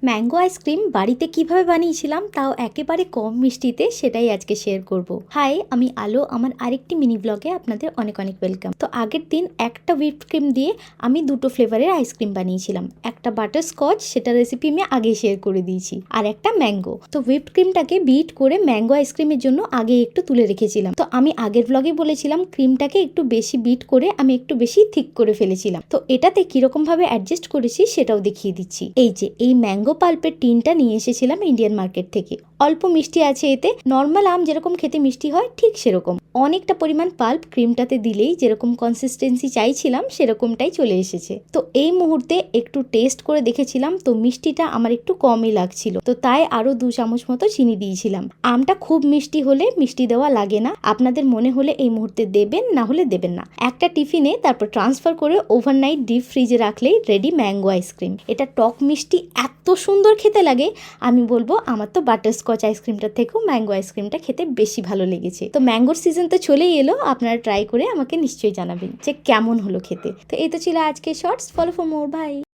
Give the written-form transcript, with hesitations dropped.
Mango ice cream বাড়িতে কিভাবে বানিয়েছিলাম তাও একেবারে কম মিষ্টিতে, সেটাই আজকে শেয়ার করব। হাই, আমি আলো। আমার আরেকটি মিনি ব্লগে আপনাদের অনেক অনেক ওয়েলকাম। তো আগের দিন একটা হুইপ ক্রিম দিয়ে আমি দুটো ফ্লেভারের আইসক্রিম বানিয়েছিলাম। একটা বাটার স্কচ, সেটা রেসিপি আমি আগে শেয়ার করে দিয়েছি, আর একটা ম্যাঙ্গো। তো হুইপ ক্রিমটাকে বিট করে ম্যাঙ্গো আইসক্রিমের জন্য আগে একটু তুলে রেখেছিলাম। তো আমি আগের ব্লগে বলেছিলাম ক্রিমটাকে একটু বেশি বিট করে আমি একটু বেশি থিক করে ফেলেছিলাম। তো এটাতে কিরকম ভাবে অ্যাডজাস্ট করেছি সেটাও দেখিয়ে দিচ্ছি। এই যে এই ম্যাঙ্গো পাল্পের টিনটা নিয়ে এসেছিলাম ইন্ডিয়ান মার্কেট থেকে। অল্প মিষ্টি আছে এতে, নর্মাল আম যেরকম খেতে মিষ্টি হয় ঠিক সেরকম। অনেকটা পরিমাণ পাল্প ক্রিমটাতে দিলেই যেরকম কনসিস্টেন্সি চাইছিলাম সেরকমটাই চলে এসেছে। তো এই মুহূর্তে একটু টেস্ট করে দেখেছিলাম, তো মিষ্টিটা আমার একটু কমই লাগছিল, তো তাই আরো 2 চামচ মতো চিনি দিয়েছিলাম। আমটা খুব মিষ্টি হলে মিষ্টি দেওয়া লাগে না, আপনাদের মনে হলে এই মুহূর্তে দেবেন, না হলে দেবেন না। একটা টিফিনে তারপর ট্রান্সফার করে ওভারনাইট ডিপ ফ্রিজে রাখলেই রেডি ম্যাঙ্গো আইসক্রিম। এটা টক মিষ্টি এত সুন্দর খেতে লাগে, আমি বলবো আমার তো বাটারস্কচ আইসক্রিমটার থেকেও ম্যাঙ্গো আইসক্রিমটা খেতে বেশি ভালো লেগেছে। তো ম্যাঙ্গোর সিজন তো চলেই এলো, আপনারা ট্রাই করে আমাকে নিশ্চয়ই জানাবেন যে কেমন হলো খেতে। তো এই তো ছিল আজকে shorts. Follow for more, by.